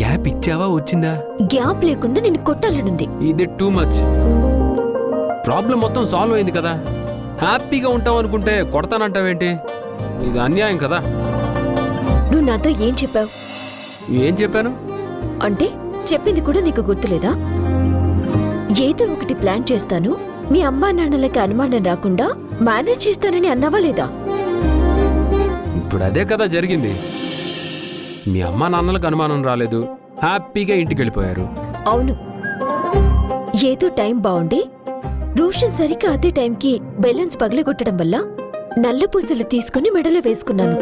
Gap ఇచ్చావా వచ్చిందా? Gap లేకుండా నిన్ను కొట్టాలనుంది. ఇది టూ మచ్. ప్రాబ్లం మొత్తం సాల్వ్ అయింది కదా, హ్యాపీగా ఉంటావు అనుకుంటే కొడతానంటావేంటి? ఇది అన్యాయం కదా. నువ్వు నాతో ఏం చెప్పావు? ఏం చెప్పాను అంటే చెప్పింది కూడా నీకు గుర్తులేదా? ఏదో ఒకటి ప్లాన్ చేస్తాను, మీ అమ్మా నాన్నలకి అనుమానం రాకుండా మేనేజ్ చేస్తానని అన్నావా లేదా? ఇప్పుడు అదే కదా జరిగింది. మీ అమ్మా నాన్నలకు అనుమానం రాలేదు, హ్యాపీగా ఇంటికి వెళ్ళిపోయారు. అవును, ఏదో టైం బాగుండి రోషన్ సరిగ్గా అదే టైంకి బెలూన్స్ పగలగొట్టడం వల్ల నల్ల పూసలు తీసుకుని మెడలో వేసుకున్నాను.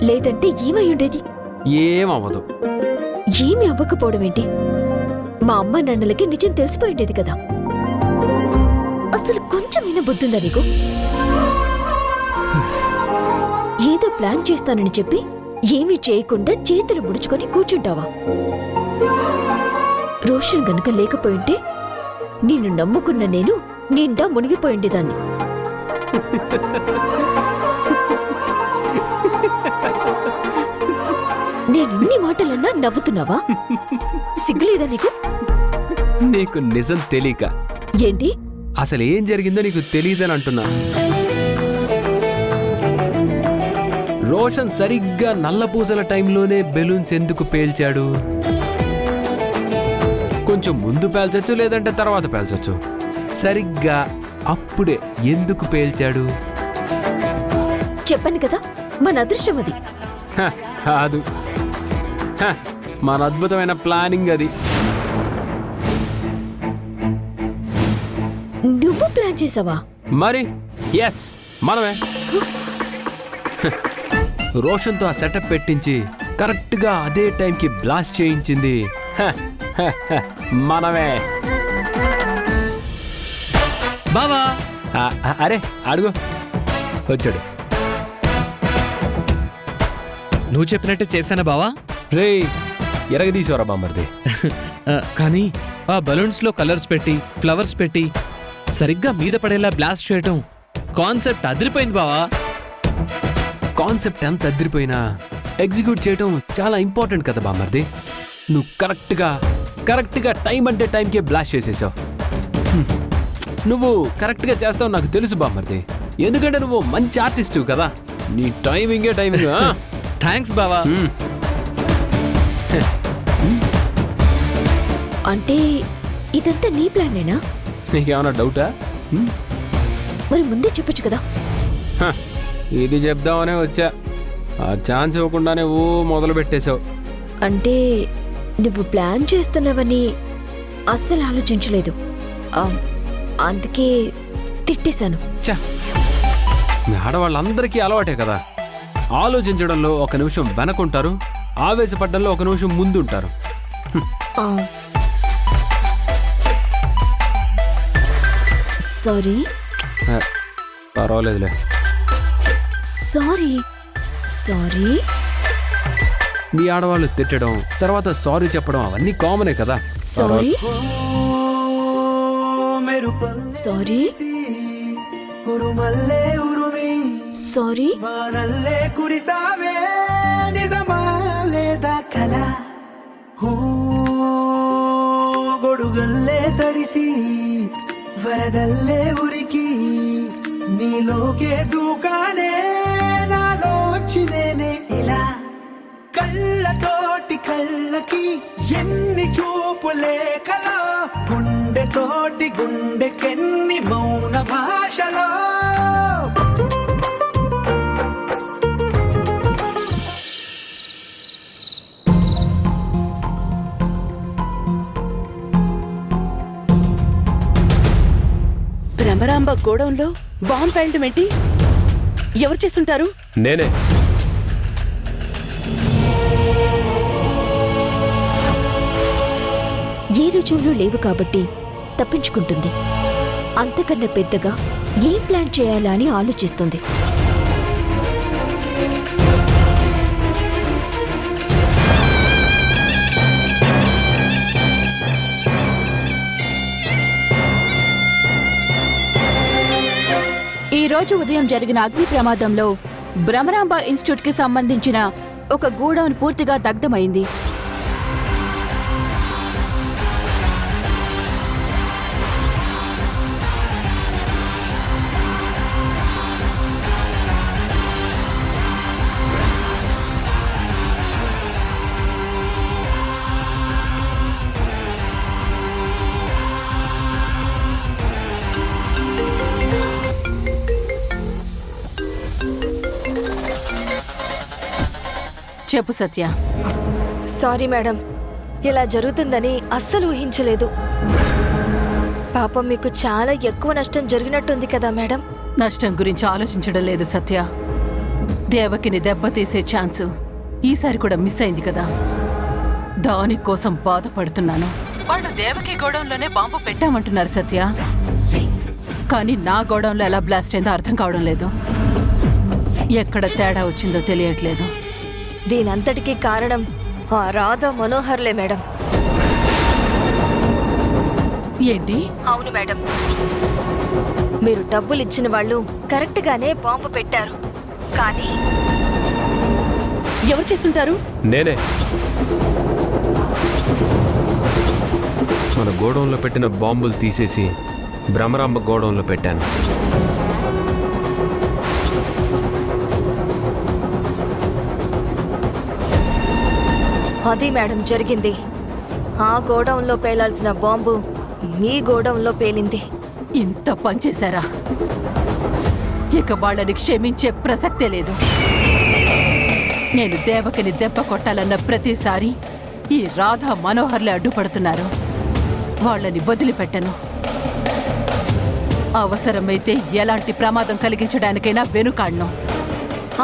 లేదంటే ఏమై ఉండేది? ఏమవ్వదు. ఏమి అవ్వకపోవడం ఏంటి? మా అమ్మ నాన్నలకి నిజం తెలిసిపోయిండేది కదా. అసలు కొంచెమైనా బుద్ధుందా నీకు? ఏదో ప్లాన్ చేస్తానని చెప్పి ఏమీ చేయకుండా చేతులు ముడుచుకొని కూర్చుంటావా? రోషన్ గనుక లేకపోయింటే నిన్ను నమ్ముకున్న నేను నిండా మునిగిపోయిండేదాన్ని. నేనిన్ని మాటలన్నా నవ్వుతున్నావా? సిగ్గులేదా నీకు? నీకు నిజం తెలియక. ఏంటి? అసలు ఏం జరిగిందో నీకు తెలియదని అంటున్నా. రోషన్ సరిగ్గా నల్లపూసల టైంలోనే బెలూన్స్ ఎందుకు పేల్చాడు? కొంచెం ముందు పేల్చొచ్చు, లేదంటే తర్వాత పేల్చొచ్చు. సరిగ్గా అప్పుడే ఎందుకు పేల్చాడు? చెప్పాను కదా, మన అదృష్టం అది. కాదు, మన అద్భుతమైన ప్లానింగ్ అది. నువ్వు ప్లాన్ చేసావా? మరి ఎస్, మనమే. రోషన్తో ఆ సెటప్ పెట్టించి కరెక్ట్గా అదే టైంకి బ్లాస్ట్ చేయించింది మనమే. బావా! అరే అడుగు, వచ్చాడు. నువ్వు చెప్పినట్టే చేశానా బావా? రే ఎరగదీసేవరా బామ్మర్ది. కానీ ఆ బలూన్స్ లో కలర్స్ పెట్టి ఫ్లవర్స్ పెట్టి సరిగ్గా మీద పడేలా బ్లాస్ట్ చేయటం కాన్సెప్ట్ అదిరిపోయింది బావా. కాన్సెప్ట్ ఎంత అదిరిపోయినా ఎగ్జిక్యూట్ చేయటం చాలా ఇంపార్టెంట్ కదా బామ్మర్ది. నువ్వు కరెక్ట్గా టైం అంటే టైంకే బ్లాస్ట్ చేసేసావు. నువ్వు కరెక్ట్గా చేస్తావు నాకు తెలుసు బామ్మర్ది, ఎందుకంటే నువ్వు మంచి ఆర్టిస్టు కదా. నీ టైమింగే టైమింగ్. థ్యాంక్స్ బావా. అంటే ఇదంతా నీ ప్లానేనా? నీకేమన్నా డౌటా? మరి ముందే చెప్పొచ్చు కదా. ఇది చెప్దామనే వచ్చా, ఆ ఛాన్స్ ఇవ్వకుండానే ఓ మొదలు పెట్టేశావు. అంటే నువ్వు ప్లాన్ చేస్తున్నావని అస్సలు ఆలోచించలేదు, అందుకే తిట్టేశాను. చా, మీ ఆడవాళ్ళందరికీ అలవాటే కదా, ఆలోచించడంలో ఒక నిమిషం వెనకుంటారు, ఆవేశపడ్డంలో ఒక నిమిషం ముందుంటారు. సారీ. పర్వాలేదులే. Sorry sorry. మీ ఆడవాళ్ళు తిట్టడం, తర్వాత సారీ చెప్పడం అవన్నీ కామనే కదా. Sorry sorry sorry. గొడుగల్లే తడిసి వరదల్లే ఉరికి నీలోకే దూకానే నాలోచినేనే ఇలా కళ్ళతోటి కళ్ళకి ఎన్ని చూపులే కలా గుండెతోటి గుండెకెన్ని మౌన భాషలో. భ్రమరాంబ గోడౌన్లో బాంబు పేలడం ఏంటి? ఎవరు చేస్తుంటారు? నేనే. ఏ రుజువులు లేవు కాబట్టి తప్పించుకుంటుంది. అంతకన్నా పెద్దగా ఏం ప్లాన్ చేయాలా అని ఆలోచిస్తుంది. రోజు ఉదయం జరిగిన అగ్ని ప్రమాదంలో భ్రమరాంబ ఇన్స్టిట్యూట్ కి సంబంధించిన ఒక గోడౌన్ పూర్తిగా దగ్ధమైంది. చెప్పు సత్య. సారీ మేడం, ఇలా జరుగుతుందని అస్సలు ఊహించలేదు. పాపం మీకు చాలా ఎక్కువ నష్టం జరిగినట్టుంది కదా మేడం. నష్టం గురించి ఆలోచించడం లేదు సత్య. దేవకిని దెబ్బతీసే ఛాన్స్ ఈసారి కూడా మిస్ అయింది కదా, దానికోసం బాధపడుతున్నాను. వాళ్ళు దేవకి గోడౌన్లోనే బాంబు పెట్టామంటున్నారు సత్య, కానీ నా గోడౌన్లో ఎలా బ్లాస్ట్ అయిందో అర్థం కావడం లేదు. ఎక్కడ తేడా వచ్చిందో తెలియట్లేదు. దీనంతటికీ కారణం ఆ రాధా మనోహర్లే మేడం. ఏంటి? అవును మేడం, మీరు డబ్బులు ఇచ్చిన వాళ్ళు కరెక్ట్ గానే బాంబు పెట్టారు, కానీ ఎవరు చేస్తుంటారు? నేనే మన గోడౌన్లో పెట్టిన బాంబులు తీసేసి భ్రమరాంబ గోడౌన్లో పెట్టాను. అది మేడం జరిగింది. ఆ గోడౌన్లో పేలాల్సిన బాంబు మీ గోడౌన్లో పేలింది. ఇంత పనిచేశారా? ఇక వాళ్ళని క్షమించే ప్రసక్తే లేదు. నేను దేవకిని దెబ్బ కొట్టాలన్న ప్రతిసారి ఈ రాధా మనోహర్లే అడ్డుపడుతున్నారు. వాళ్ళని వదిలిపెట్టను. అవసరమైతే ఎలాంటి ప్రమాదం కలిగించడానికైనా వెనుకాడ్ను.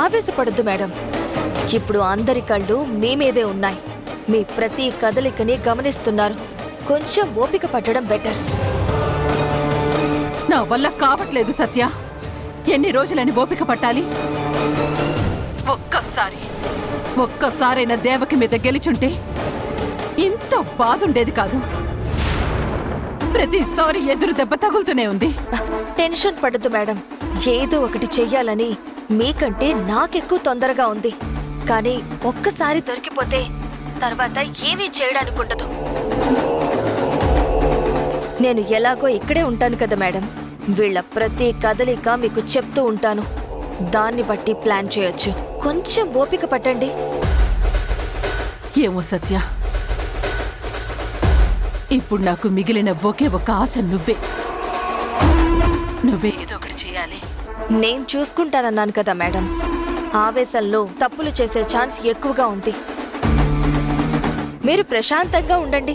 ఆవేశపడద్దు మేడం, ఇప్పుడు అందరి కళ్ళు మీ మీదే ఉన్నాయి. మీ ప్రతి కదలికని గమనిస్తున్నారు. కొంచెం ఓపిక పట్టడం బెటర్. నా వల్ల కావట్లేదు సత్య. ఎన్ని రోజులని ఓపిక పట్టాలి? ఒక్కసారైనా దేవకి మీద గెలిచుంటే ఇంత బాధుండేది కాదు. ప్రతిసారి ఎదురు దెబ్బ తగులుతూనే ఉంది. టెన్షన్ పడద్దు మేడం, ఏదో ఒకటి చెయ్యాలని మీకంటే నాకెక్కువ తొందరగా ఉంది. కానీ ఒక్కసారి దొరికిపోతే తర్వాత ఏమీ చేయడానికి ఉండదు. నేను ఎలాగో ఇక్కడే ఉంటాను కదా మేడం, వీళ్ళ ప్రతి కదలిక మీకు చెప్తూ ఉంటాను. దాన్ని బట్టి ప్లాన్ చేయొచ్చు. కొంచెం ఓపిక పట్టండి. ఏమో సత్య, ఇప్పుడు నాకు మిగిలిన ఒకే ఒక ఆశ నువ్వే ఏదో ఒకటి చేయాలి. నేను చూసుకుంటానన్నాను కదా మేడం. ఆవేశంలో తప్పులు చేసే ఛాన్స్ ఎక్కువగా ఉంది. మీరు ప్రశాంతంగా ఉండండి.